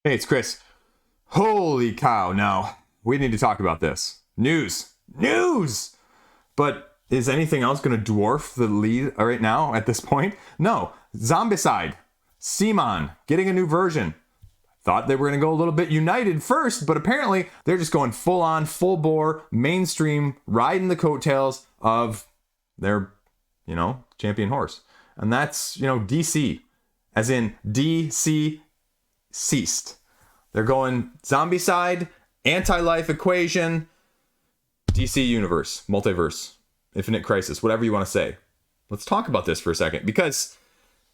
Hey, it's Chris. Holy cow, now we need to talk about this. News! But is anything else going to dwarf the lead right now at this point? No. Zombicide. CMON. Getting a new version. Thought they were going to go a little bit united first, but apparently they're just going full on, full bore, mainstream, riding the coattails of their, champion horse. And that's, DC. As in DC ceased. They're going Zombicide, Anti-Life Equation, DC Universe, Multiverse, Infinite Crisis, whatever you want to say. Let's talk about this for a second, because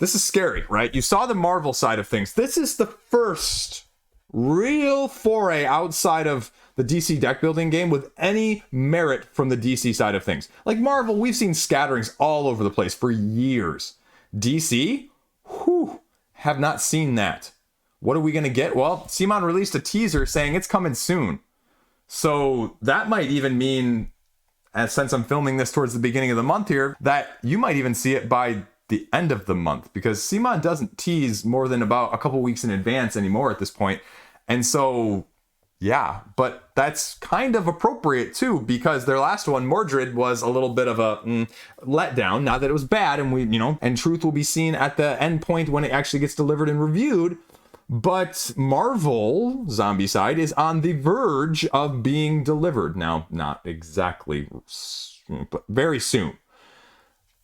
this is scary, right? You saw the Marvel side of things. This is the first real foray outside of the DC deck building game with any merit from the DC side of things. Like Marvel, we've seen scatterings all over the place for years. DC, have not seen that. What are we going to get? Well, CMON released a teaser saying it's coming soon. So that might even mean, since I'm filming this towards the beginning of the month here, that you might even see it by the end of the month, because CMON doesn't tease more than about a couple weeks in advance anymore at this point. And so, yeah, but that's kind of appropriate too, because their last one, Mordred, was a little bit of a letdown. Not that it was bad, and and truth will be seen at the end point when it actually gets delivered and reviewed. But Marvel Zombicide is on the verge of being delivered. Now, not exactly, but very soon.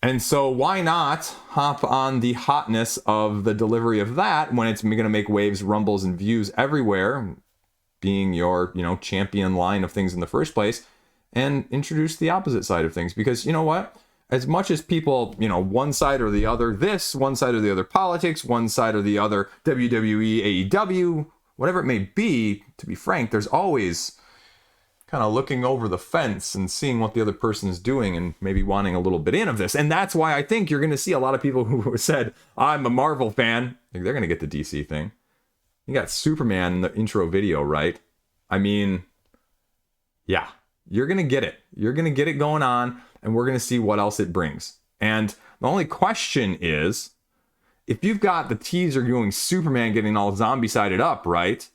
And so why not hop on the hotness of the delivery of that when it's going to make waves, rumbles, and views everywhere, being your, champion line of things in the first place, and introduce the opposite side of things. Because you know what? As much as people, one side or the other this, one side or the other politics, one side or the other WWE, AEW, whatever it may be, to be frank, there's always kind of looking over the fence and seeing what the other person is doing and maybe wanting a little bit in of this. And that's why I think you're going to see a lot of people who said, I'm a Marvel fan. They're going to get the DC thing. You got Superman in the intro video, right? I mean, yeah, you're going to get it. You're going to get it going on, and we're going to see what else it brings. And the only question is, if you've got the teaser doing Superman getting all zombie-sided up, right?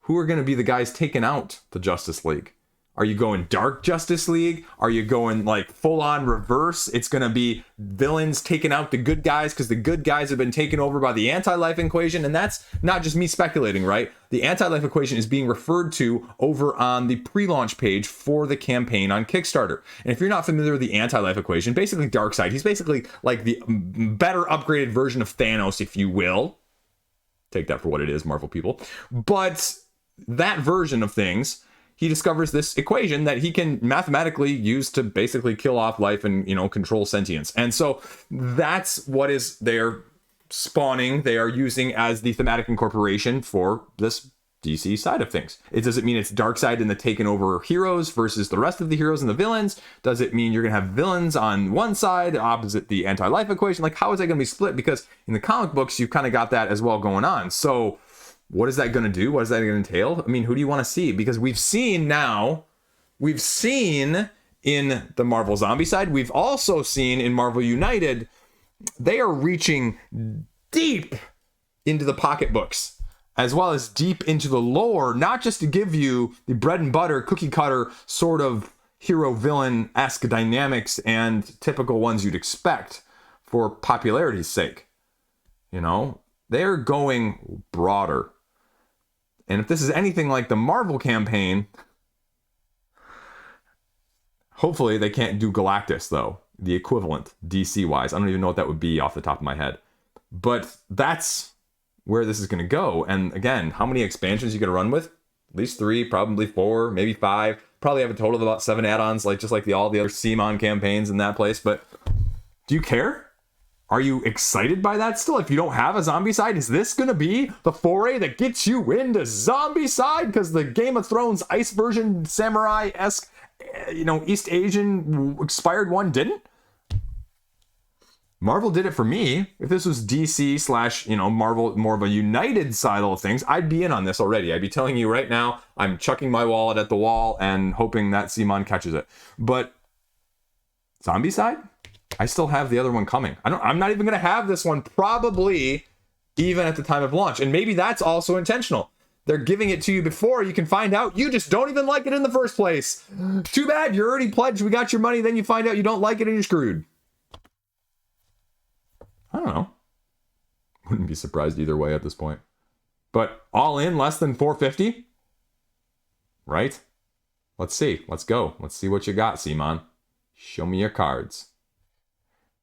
Who are going to be the guys taking out the Justice League? Are you going Dark Justice League? Are you going like full-on reverse? It's going to be villains taking out the good guys because the good guys have been taken over by the anti-life equation. And that's not just me speculating, right? The anti-life equation is being referred to over on the pre-launch page for the campaign on Kickstarter. And if you're not familiar with the anti-life equation, basically Darkseid, he's basically like the better upgraded version of Thanos, if you will. Take that for what it is, Marvel people. But that version of things, he discovers this equation that he can mathematically use to basically kill off life and, control sentience. And so that's what is they're spawning, they are using as the thematic incorporation for this DC side of things. Does it mean it's Darkseid and the taken over heroes versus the rest of the heroes and the villains? Does it mean you're going to have villains on one side opposite the anti-life equation? Like, how is that going to be split? Because in the comic books, you've kind of got that as well going on. So what is that going to do? What is that going to entail? I mean, who do you want to see? Because we've seen in the Marvel Zombicide, we've also seen in Marvel United, they are reaching deep into the pocketbooks, as well as deep into the lore, not just to give you the bread and butter, cookie cutter sort of hero-villain-esque dynamics and typical ones you'd expect for popularity's sake. They're going broader. And if this is anything like the Marvel campaign, hopefully they can't do Galactus, though. The equivalent, DC-wise. I don't even know what that would be off the top of my head. But that's where this is going to go. And again, how many expansions you going to run with? At least 3, probably 4, maybe 5. Probably have a total of about 7 add-ons, like just like all the other CMON campaigns in that place. But do you care? Are you excited by that still? If you don't have a Zombicide, is this going to be the foray that gets you into Zombicide? Because the Game of Thrones ice version, samurai-esque, East Asian expired one didn't? Marvel did it for me. If this was DC / Marvel, more of a united side of things, I'd be in on this already. I'd be telling you right now, I'm chucking my wallet at the wall and hoping that CMON catches it. But Zombicide? I still have the other one coming. I'm not even going to have this one probably even at the time of launch. And maybe that's also intentional. They're giving it to you before you can find out you just don't even like it in the first place. Too bad, you're already pledged, we got your money, then you find out you don't like it and you're screwed. I don't know. Wouldn't be surprised either way at this point. But all in, less than 450? Right? Let's see. Let's go. Let's see what you got, CMON. Show me your cards.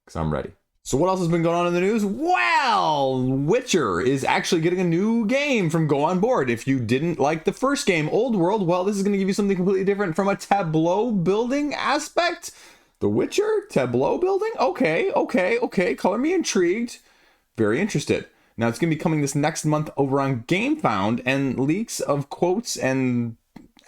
Because I'm ready. So what else has been going on in the news? Well, Witcher is actually getting a new game from Go On Board. If you didn't like the first game, Old World, well, this is going to give you something completely different from a tableau building aspect. The Witcher? Tableau building? Okay. Color me intrigued. Very interested. Now, it's going to be coming this next month over on GameFound, and leaks of quotes and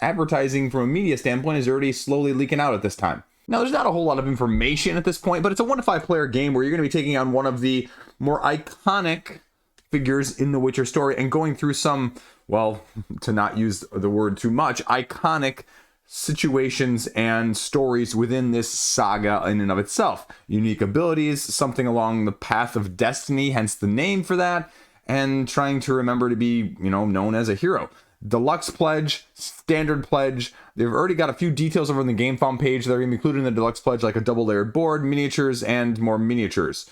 advertising from a media standpoint is already slowly leaking out at this time. Now, there's not a whole lot of information at this point, but it's a 1 to 5 player game where you're going to be taking on one of the more iconic figures in the Witcher story and going through some, well, to not use the word too much, iconic situations and stories within this saga in and of itself. Unique abilities, something along the path of destiny, hence the name for that, and trying to remember to be, known as a hero. Deluxe pledge, standard pledge. They've already got a few details over on the GameFound page that are going to be included in the deluxe pledge, like a double layered board, miniatures, and more miniatures.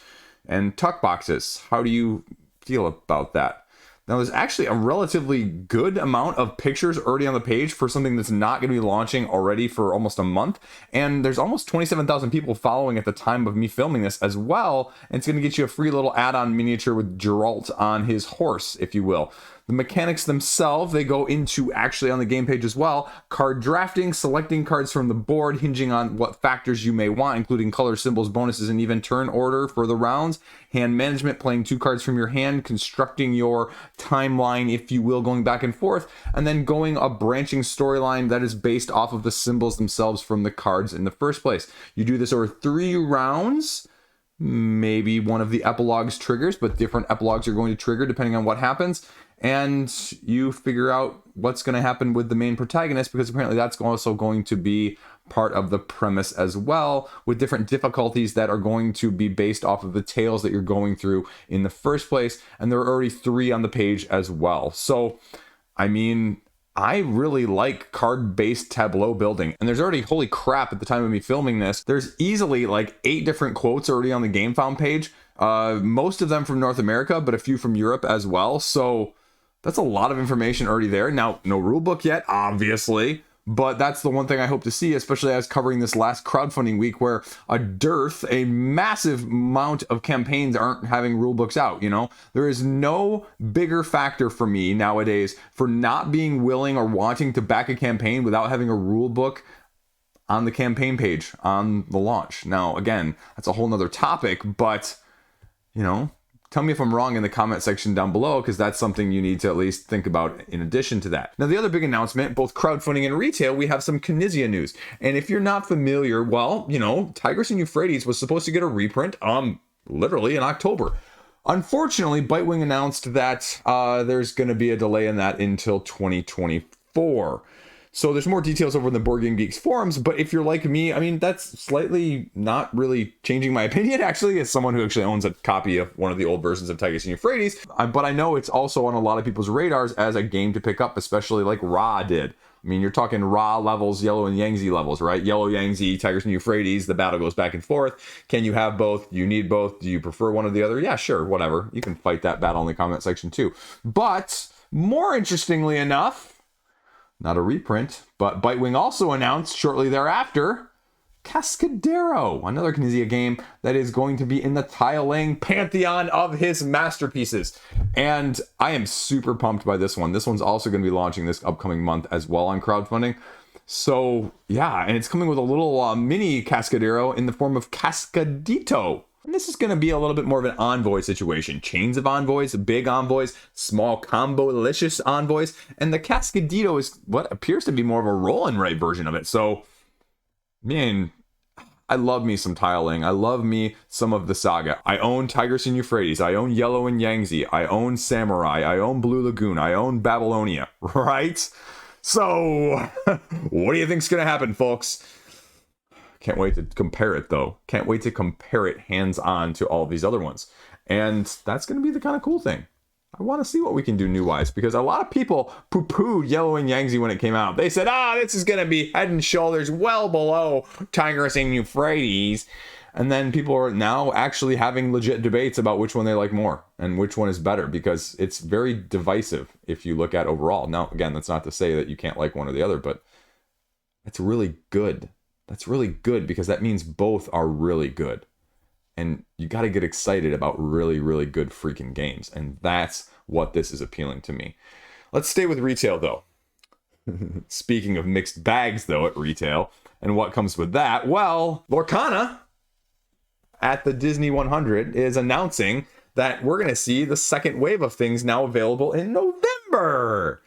And tuck boxes. How do you feel about that? Now, there's actually a relatively good amount of pictures already on the page for something that's not going to be launching already for almost a month. And there's almost 27,000 people following at the time of me filming this as well. And it's going to get you a free little add-on miniature with Geralt on his horse, if you will. The mechanics themselves, they go into actually on the game page as well. Card drafting, selecting cards from the board, hinging on what factors you may want, including color, symbols, bonuses, and even turn order for the rounds. Hand management, playing 2 cards from your hand, constructing your timeline, if you will, going back and forth, and then going a branching storyline that is based off of the symbols themselves from the cards in the first place. You do this over 3 rounds. Maybe one of the epilogues triggers, but different epilogues are going to trigger depending on what happens. And you figure out what's going to happen with the main protagonist, because apparently that's also going to be part of the premise as well, with different difficulties that are going to be based off of the tales that you're going through in the first place. And there are already 3 on the page as well. So, I mean, I really like card-based tableau building. And there's already, holy crap, at the time of me filming this, there's easily like 8 different quotes already on the GameFound page. Most of them from North America, but a few from Europe as well. So that's a lot of information already there. Now, no rule book yet, obviously, but that's the one thing I hope to see, especially as covering this last crowdfunding week where a massive amount of campaigns aren't having rule books out, There is no bigger factor for me nowadays for not being willing or wanting to back a campaign without having a rule book on the campaign page on the launch. Now, again, that's a whole nother topic, but, tell me if I'm wrong in the comment section down below, because that's something you need to at least think about in addition to that. Now, the other big announcement, both crowdfunding and retail, we have some Knizia news. And if you're not familiar, well, Tigris and Euphrates was supposed to get a reprint literally in October. Unfortunately, Bitewing announced that there's going to be a delay in that until 2024. So there's more details over in the Board Game Geeks forums, but if you're like me, I mean, that's slightly not really changing my opinion, actually, as someone who actually owns a copy of one of the old versions of Tigris and Euphrates. But I know it's also on a lot of people's radars as a game to pick up, especially like Ra did. I mean, you're talking Ra levels, Yellow and Yangtze levels, right? Yellow, Yangtze, Tigris and Euphrates, the battle goes back and forth. Can you have both? Do you need both? Do you prefer one or the other? Yeah, sure, whatever. You can fight that battle in the comment section too. But more interestingly enough, not a reprint, but Bitewing also announced shortly thereafter Cascadero, another Knizia game that is going to be in the tile-laying pantheon of his masterpieces. And I am super pumped by this one. This one's also going to be launching this upcoming month as well on crowdfunding. So, yeah, and it's coming with a little mini Cascadero in the form of Cascadito. And this is going to be a little bit more of an envoy situation. Chains of envoys, big envoys, small combo-licious envoys. And the Cascadito is what appears to be more of a roll and write version of it. So, man, I love me some tiling. I love me some of the saga. I own Tigris and Euphrates. I own Yellow and Yangtze. I own Samurai. I own Blue Lagoon. I own Babylonia, right? So, what do you think's going to happen, folks? Can't wait to compare it, though. Can't wait to compare it hands-on to all of these other ones. And that's going to be the kind of cool thing. I want to see what we can do new-wise, because a lot of people poo-pooed Yellow and Yangtze when it came out. They said, this is going to be head and shoulders well below Tigris and Euphrates. And then people are now actually having legit debates about which one they like more and which one is better, because it's very divisive if you look at overall. Now, again, that's not to say that you can't like one or the other, but it's really good. That's really good, because that means both are really good. And you got to get excited about really, really good freaking games. And that's what this is appealing to me. Let's stay with retail, though. Speaking of mixed bags, though, at retail, and what comes with that, well, Lorcana at the Disney 100 is announcing that we're going to see the second wave of things now available in November.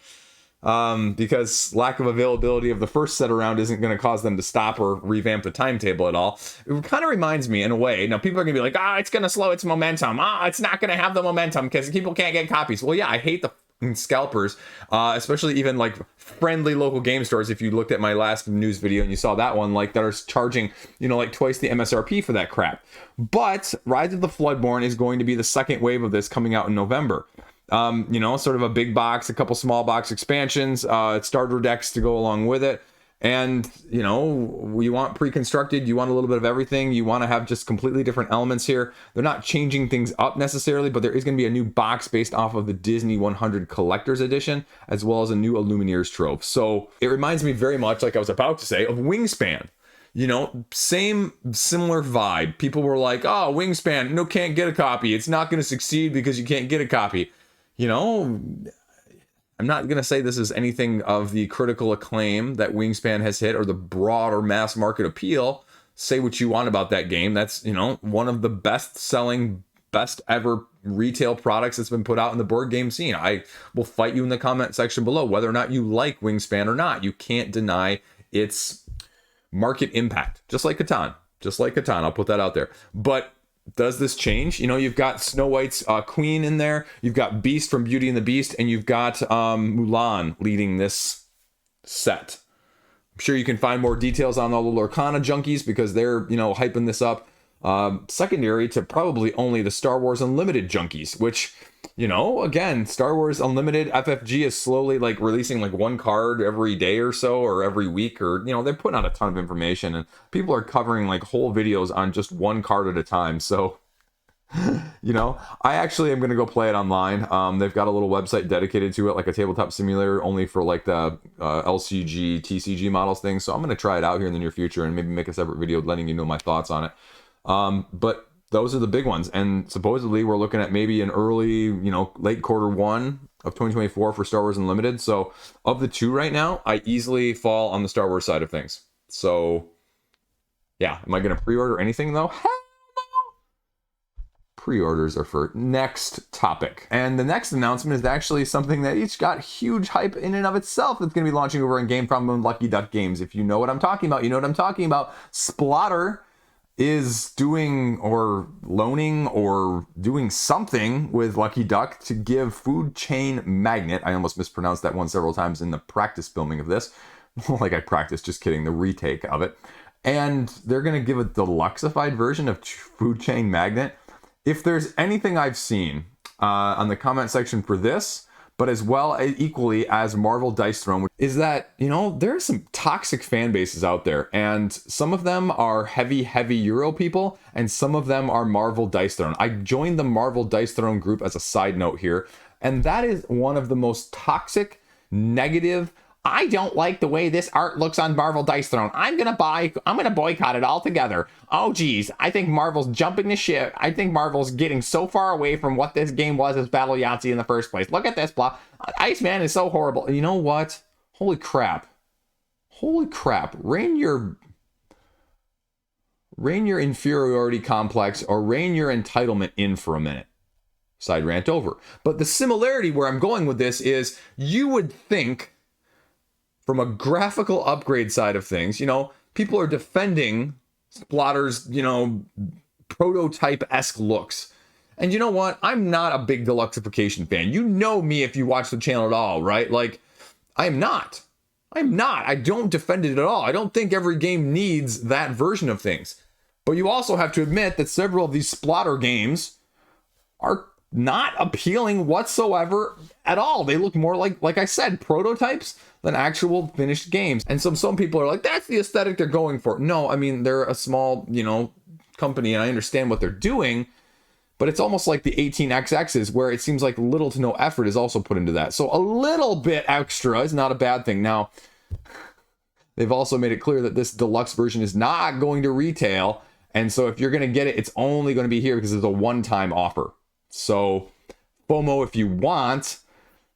Because lack of availability of the first set around isn't going to cause them to stop or revamp the timetable at all. It kind of reminds me, in a way, now people are going to be like, it's going to slow its momentum. It's not going to have the momentum because people can't get copies. Well, yeah, I hate the scalpers, especially even like friendly local game stores. If you looked at my last news video and you saw that one, like that are charging, like twice the MSRP for that crap. But Rise of the Floodborn is going to be the second wave of this coming out in November. Sort of a big box, a couple small box expansions, starter decks to go along with it. And, you want pre-constructed, you want a little bit of everything. You want to have just completely different elements here. They're not changing things up necessarily, but there is going to be a new box based off of the Disney 100 Collector's Edition, as well as a new Illumineers Trove. So it reminds me very much, like I was about to say, of Wingspan. Similar vibe. People were like, Wingspan, can't get a copy. It's not going to succeed because you can't get a copy. I'm not going to say this is anything of the critical acclaim that Wingspan has hit or the broader mass market appeal. Say what you want about that game. That's, one of the best selling, best ever retail products that's been put out in the board game scene. I will fight you in the comment section below whether or not you like Wingspan or not. You can't deny its market impact, just like Catan. I'll put that out there. But does this change? You've got Snow White's queen in there. You've got Beast from Beauty and the Beast, and you've got Mulan leading this set. I'm sure you can find more details on all the Lorcana junkies because they're, hyping this up. Secondary to probably only the Star Wars Unlimited junkies, which, again, Star Wars Unlimited FFG is slowly like releasing like one card every day or so, or every week, or, they're putting out a ton of information and people are covering like whole videos on just one card at a time. So, I actually am going to go play it online. They've got a little website dedicated to it, like a tabletop simulator only for like the LCG, TCG models thing. So I'm going to try it out here in the near future and maybe make a separate video letting you know my thoughts on it. But those are the big ones, and supposedly we're looking at maybe an early, late Q1 of 2024 for Star Wars Unlimited. So of the two right now, I easily fall on the Star Wars side of things. So yeah, am I going to pre-order anything though? Hell no! Pre-orders are for next topic. And the next announcement is actually something that each got huge hype in and of itself. That's going to be launching over in GameFrom and Lucky Duck Games. If you know what I'm talking about, you know what I'm talking about. Splotter is doing or loaning or doing something with Lucky Duck to give Food Chain Magnet, I almost mispronounced that one several times in the practice filming of this, like I practiced, just kidding, the retake of it, and they're going to give a deluxeified version of Food Chain Magnet. If there's anything I've seen on the comment section for this, but as well equally as Marvel Dice Throne, is that, there are some toxic fan bases out there, and some of them are heavy Euro people, and some of them are Marvel Dice Throne. I joined the Marvel Dice Throne group as a side note here, and that is one of the most toxic, negative, I don't like the way this art looks on Marvel Dice Throne. I'm gonna boycott it altogether. Oh geez, I think Marvel's jumping the ship. I think Marvel's getting so far away from what this game was as Battle Yahtzee in the first place. Look at this, blah. Iceman is so horrible. You know what? Holy crap. Rein your inferiority complex or rein your entitlement in for a minute. Side rant over. But the similarity where I'm going with this is you would think, from a graphical upgrade side of things, people are defending Splotter's, prototype-esque looks. And you know what? I'm not a big deluxeification fan. You know me if you watch the channel at all, right? Like, I'm not. I don't defend it at all. I don't think every game needs that version of things. But you also have to admit that several of these Splotter games are not appealing whatsoever at all. They look more like I said, prototypes than actual finished games. And some people are like, that's the aesthetic they're going for. No, I mean, they're a small, company, and I understand what they're doing, but it's almost like the 18XXs, where it seems like little to no effort is also put into that. So a little bit extra is not a bad thing. Now, they've also made it clear that this deluxe version is not going to retail. And so if you're going to get it, it's only going to be here because it's a one-time offer. So FOMO if you want.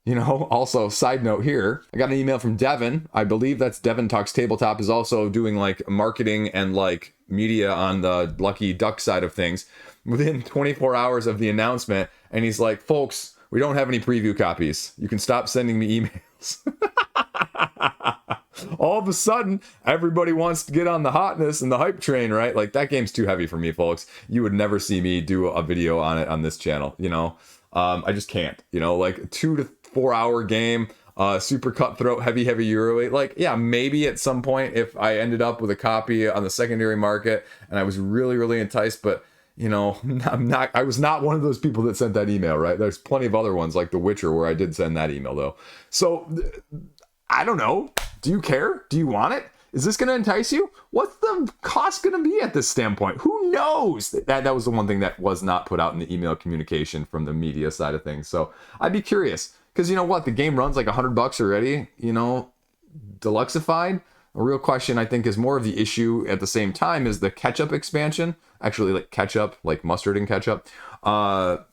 Also, side note here, I got an email from Devin. I believe that's Devin Talks Tabletop, is also doing like marketing and like media on the Lucky Duck side of things within 24 hours of the announcement. And he's like, folks, we don't have any preview copies. You can stop sending me emails. All of a sudden, everybody wants to get on the hotness and the hype train, right? Like, that game's too heavy for me, folks. You would never see me do a video on it on this channel, I just can't, like 2 to 4 hour game, super cutthroat, heavy Euroweight. Like, yeah, maybe at some point if I ended up with a copy on the secondary market and I was really, really enticed, but I was not one of those people that sent that email, right? There's plenty of other ones like The Witcher where I did send that email though. So I don't know. Do you care? Do you want it? Is this going to entice you? What's the cost going to be at this standpoint? Who knows? That was the one thing that was not put out in the email communication from the media side of things. So I'd be curious, because you know what? The game runs like $100 already, deluxeified. A real question, I think, is more of the issue at the same time is the ketchup expansion. Actually, like ketchup, like mustard and ketchup. That's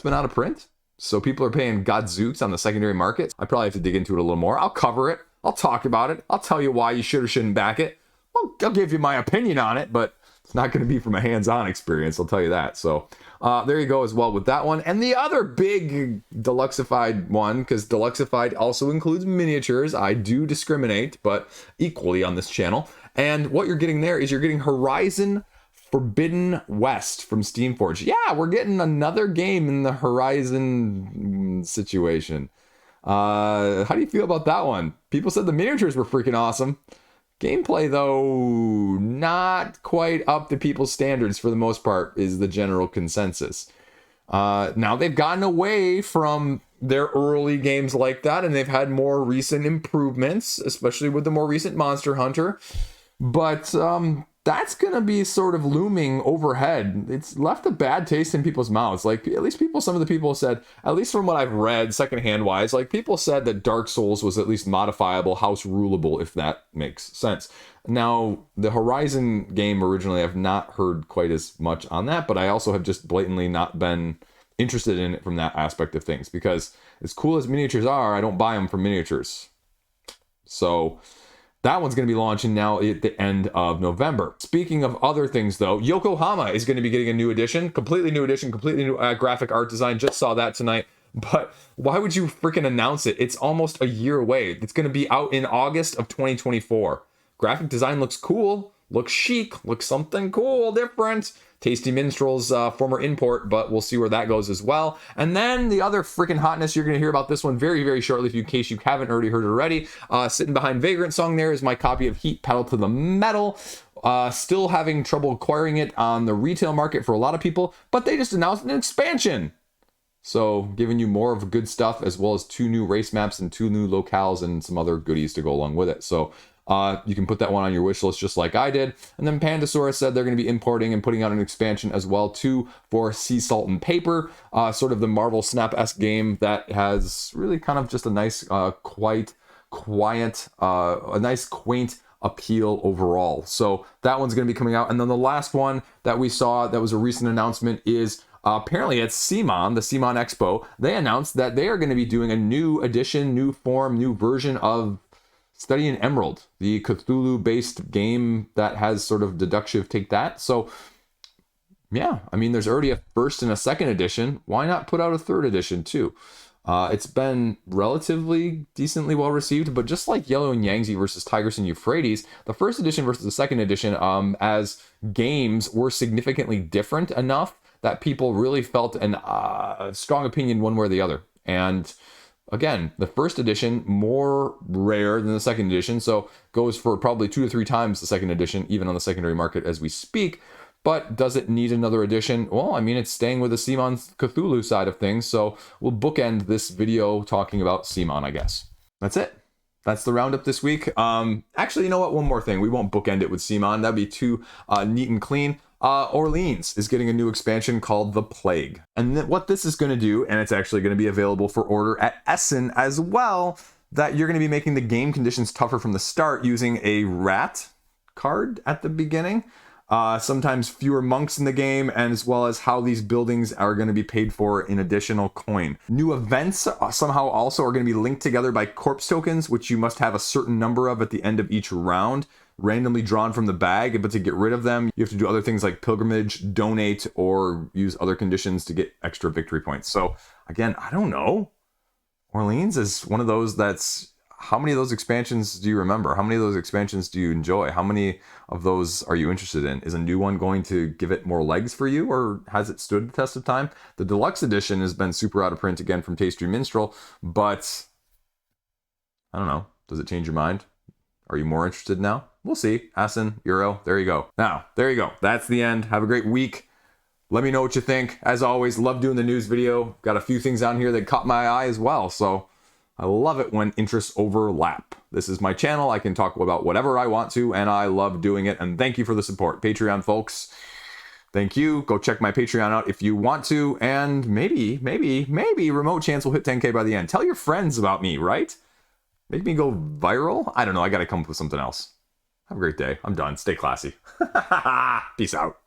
been out of print. So people are paying gadzooks on the secondary market. I probably have to dig into it a little more. I'll cover it. I'll talk about it. I'll tell you why you should or shouldn't back it. I'll give you my opinion on it, but it's not going to be from a hands-on experience. I'll tell you that. So there you go as well with that one. And the other big deluxeified one, because deluxeified also includes miniatures. I do discriminate, but equally on this channel. And what you're getting there is you're getting Horizon Forbidden West from Steamforged. Yeah, we're getting another game in the Horizon situation. How do you feel about that one? People said the miniatures were freaking awesome. Gameplay, though, not quite up to people's standards for the most part, is the general consensus. Now they've gotten away from their early games like that, and they've had more recent improvements, especially with the more recent Monster Hunter. But that's going to be sort of looming overhead. It's left a bad taste in people's mouths. Like, at least some of the people said, at least from what I've read secondhand wise, like people said that Dark Souls was at least modifiable, house rulable, if that makes sense. Now, the Horizon game originally, I've not heard quite as much on that, but I also have just blatantly not been interested in it from that aspect of things, because as cool as miniatures are, I don't buy them for miniatures. So that one's going to be launching now at the end of November. Speaking of other things, though, Yokohama is going to be getting a new edition, completely new graphic art design. Just saw that tonight. But why would you freaking announce it? It's almost a year away. It's going to be out in August of 2024. Graphic design looks cool, looks chic, looks something cool, different. Tasty Minstrel's former import, but we'll see where that goes as well. And then the other freaking hotness, you're going to hear about this one very, very shortly, in case you haven't already heard it already. Sitting behind Vagrant Song there is my copy of Heat Pedal to the Metal. Still having trouble acquiring it on the retail market for a lot of people, but they just announced an expansion. So giving you more of good stuff, as well as 2 new race maps and 2 new locales and some other goodies to go along with it. So you can put that one on your wish list just like I did. And then Pandasaurus said they're going to be importing and putting out an expansion as well too for Sea Salt and Paper, sort of the Marvel Snap-esque game that has really kind of just a nice, quiet, a nice quaint appeal overall. So that one's going to be coming out. And then the last one that we saw that was a recent announcement is apparently at CMON, the CMON Expo, they announced that they are going to be doing a new edition, new form, new version of Study in Emerald, the Cthulhu-based game that has sort of deductive take that. So, yeah, I mean, there's already a first and a second edition. Why not put out a third edition, too? It's been relatively decently well received, but just like Yellow and Yangtze versus Tigris and Euphrates, the first edition versus the second edition, as games were significantly different enough that people really felt a strong opinion one way or the other. And again, the first edition, more rare than the second edition, so goes for probably 2 to 3 times the second edition, even on the secondary market as we speak. But does it need another edition? Well, I mean, it's staying with the CMON Cthulhu side of things, so we'll bookend this video talking about CMON, I guess. That's it. That's the roundup this week. Actually, you know what? One more thing. We won't bookend it with CMON. That'd be too neat and clean. Orleans is getting a new expansion called The Plague. And what this is going to do, and it's actually going to be available for order at Essen as well, that you're going to be making the game conditions tougher from the start using a rat card at the beginning. Sometimes fewer monks in the game, and as well as how these buildings are going to be paid for in additional coin. New events somehow also are going to be linked together by corpse tokens, which you must have a certain number of at the end of each round, randomly drawn from the bag. But to get rid of them, you have to do other things like pilgrimage, donate, or use other conditions to get extra victory points. So again, I don't know. Orleans is one of those that's... How many of those expansions do you remember? How many of those expansions do you enjoy? How many of those are you interested in? Is a new one going to give it more legs for you, or has it stood the test of time? The deluxe edition has been super out of print again from Tasty Minstrel, but I don't know. Does it change your mind? Are you more interested now? We'll see. Essen, Euro, there you go. Now, there you go. That's the end. Have a great week. Let me know what you think. As always, love doing the news video. Got a few things on here that caught my eye as well, so I love it when interests overlap. This is my channel. I can talk about whatever I want to, and I love doing it. And thank you for the support. Patreon folks, thank you. Go check my Patreon out if you want to. And maybe, remote chance will hit 10K by the end. Tell your friends about me, right? Make me go viral? I don't know. I got to come up with something else. Have a great day. I'm done. Stay classy. Peace out.